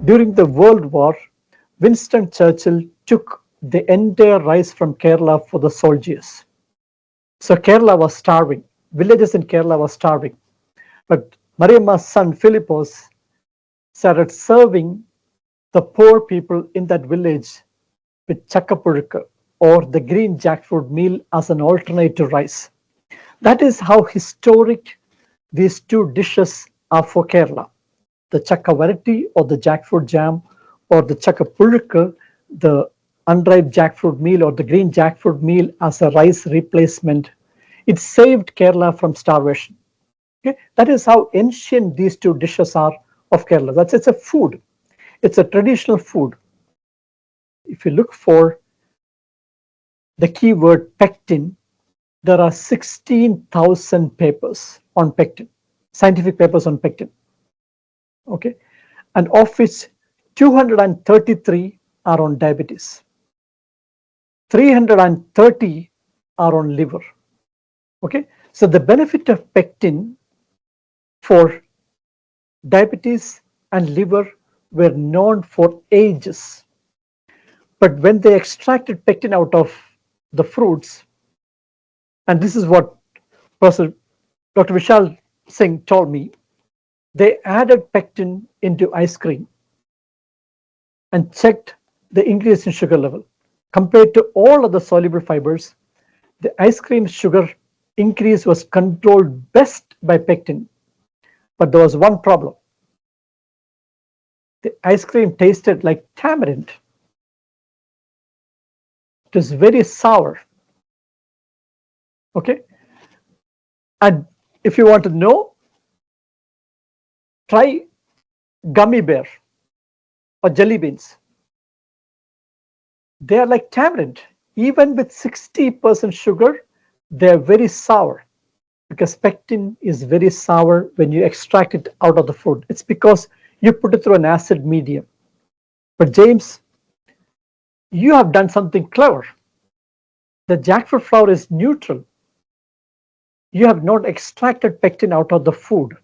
During the World War, Winston Churchill took the entire rice from Kerala for the soldiers. So Kerala was starving. Villages in Kerala were starving. But Mariamma's son Philippos started serving the poor people in that village with chakkapurukku or the green jackfruit meal as an alternate to rice. That is how historic these two dishes are for Kerala. The chakka variety or the jackfruit jam or the chakkapurukku, the unripe jackfruit meal or the green jackfruit meal as a rice replacement. It saved Kerala from starvation. Okay? That is how ancient these two dishes are of Kerala. It's a food. It's a traditional food. If you look for the keyword pectin, there are 16,000 papers on pectin, scientific papers on pectin. Okay, and of which 233 are on diabetes, 330 are on liver. Okay, so the benefit of pectin for diabetes and liver were known for ages. But when they extracted pectin out of the fruits, and this is what Professor Dr. Vishal Singh told me, they added pectin into ice cream and checked the increase in sugar level. Compared to all other soluble fibers, the ice cream sugar increase was controlled best by pectin. But there was one problem. The ice cream tasted like tamarind. It was very sour. Okay, and if you want to know, try gummy bear or jelly beans. They are like tamarind. Even with 60% sugar, they are very sour because pectin is very sour when you extract it out of the food. It's because you put it through an acid medium. But James, you have done something clever. The jackfruit flour is neutral. You have not extracted pectin out of the food.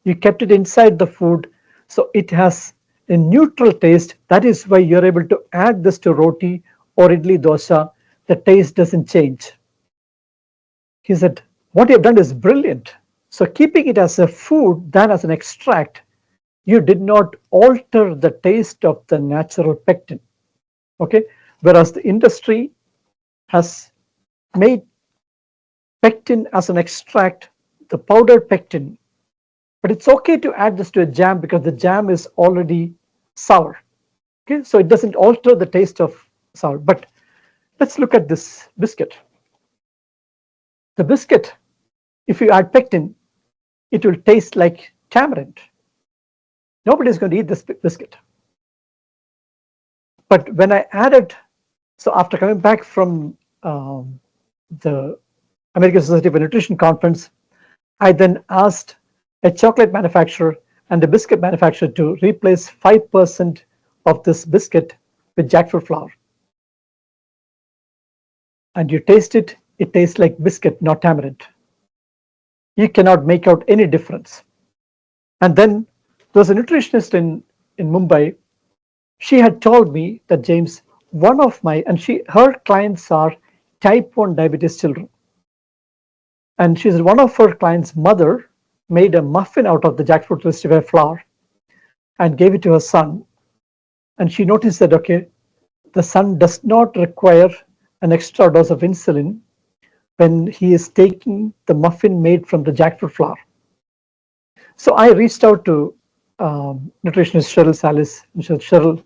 You kept it inside the food, so it has a neutral taste. That is why you're able to add this to roti or idli dosa. The taste doesn't change. He said, what you've done is brilliant. So keeping it as a food than as an extract, you did not alter the taste of the natural pectin. Okay, whereas the industry has made pectin as an extract, the powdered pectin. But it's okay to add this to a jam because the jam is already sour. Okay, so it doesn't alter the taste of sour. But let's look at this biscuit. The biscuit, if you add pectin, it will taste like tamarind. Nobody's going to eat this biscuit. But when I added, so after coming back from the American Society for Nutrition conference, I then asked a chocolate manufacturer and a biscuit manufacturer to replace 5% of this biscuit with jackfruit flour. And you taste it, it tastes like biscuit, not tamarind. You cannot make out any difference. And then there was a nutritionist in Mumbai. She had told me that, James, one of my, and her clients are type 1 diabetes children. And she said one of her clients' mother made a muffin out of the jackfruit vestiver flour and gave it to her son. And she noticed that, okay, the son does not require an extra dose of insulin when he is taking the muffin made from the jackfruit flour. So I reached out to nutritionist Cheryl Salis and said, Cheryl,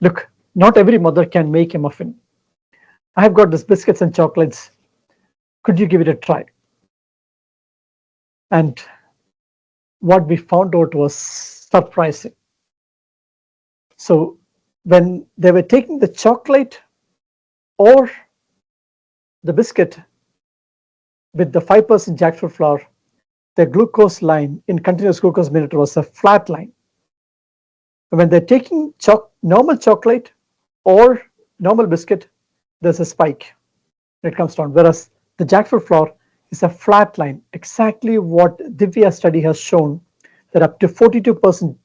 look, not every mother can make a muffin. I have got this biscuits and chocolates. Could you give it a try? And what we found out was surprising. So when they were taking the chocolate or the biscuit with the 5% jackfruit flour, the glucose line in continuous glucose monitor was a flat line. When they're taking normal chocolate or normal biscuit, there's a spike. It comes down. Whereas the jackfruit flour is a flat line, exactly what Divya study has shown, that up to 42%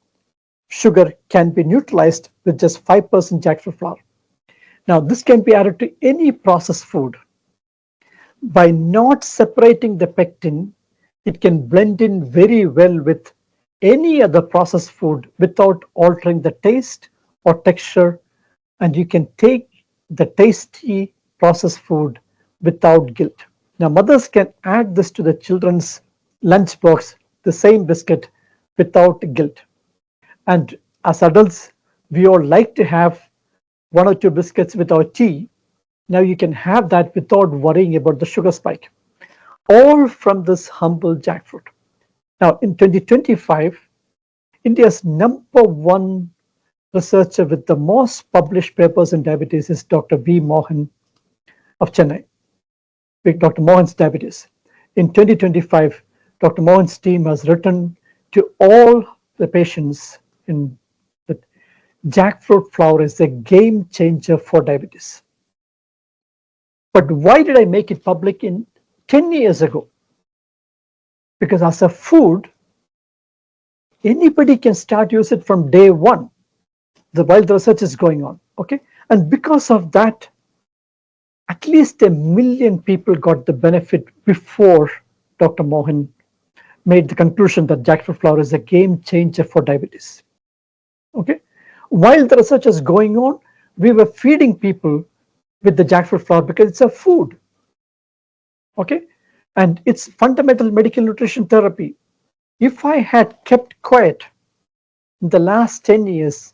sugar can be neutralized with just 5% jackfruit flour. Now, this can be added to any processed food. By not separating the pectin, it can blend in very well with any other processed food without altering the taste or texture, and you can take the tasty processed food without guilt. Now, mothers can add this to the children's lunchbox, the same biscuit, without guilt. And as adults, we all like to have one or two biscuits with our tea. Now you can have that without worrying about the sugar spike, all from this humble jackfruit. Now in 2025, India's number one researcher with the most published papers in diabetes is Dr. B. Mohan of Chennai, with Dr. Mohan's diabetes. In 2025, Dr. Mohan's team has written to all the patients in that jackfruit flour is a game changer for diabetes. But why did I make it public in 10 years ago? Because as a food, anybody can start use it from day one, while the research is going on. Okay, and because of that, at least 1 million people got the benefit before Dr. Mohan made the conclusion that jackfruit flour is a game changer for diabetes. Okay, while the research is going on, we were feeding people with the jackfruit flour because it's a food. Okay, and it's fundamental medical nutrition therapy. If I had kept quiet in the last 10 years,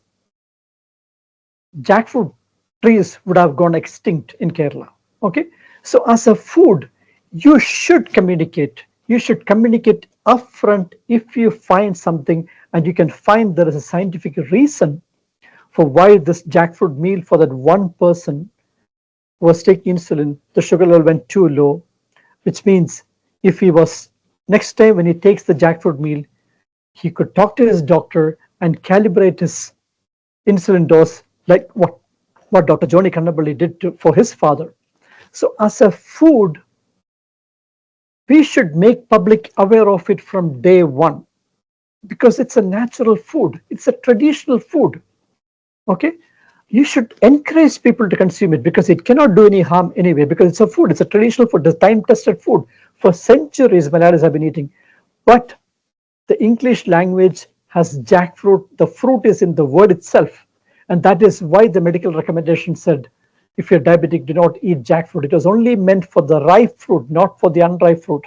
jackfruit trees would have gone extinct in Kerala. Okay, so as a food, you should communicate. You should communicate upfront if you find something and you can find there is a scientific reason for why this jackfruit meal for that one person who was taking insulin, the sugar level went too low, which means if he was next time when he takes the jackfruit meal, he could talk to his doctor and calibrate his insulin dose like what Dr. Joni Kannapalli did for his father. So as a food, we should make public aware of it from day one because it's a natural food. It's a traditional food. Okay, you should encourage people to consume it because it cannot do any harm anyway because it's a food. It's a traditional food. It's time-tested food. For centuries, Malayalis have been eating. But the English language has jackfruit. The fruit is in the word itself. And that is why the medical recommendation said, if you're diabetic, do not eat jackfruit. It was only meant for the ripe fruit, not for the unripe fruit.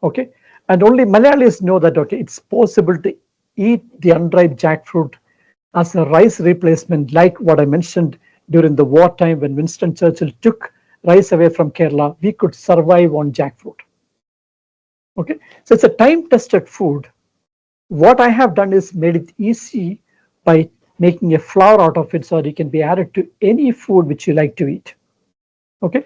Okay, and only Malayalis know that, okay, it's possible to eat the unripe jackfruit as a rice replacement, like what I mentioned during the wartime when Winston Churchill took rice away from Kerala, we could survive on jackfruit. Okay, so it's a time-tested food. What I have done is made it easy by making a flour out of it so it can be added to any food which you like to eat. Okay,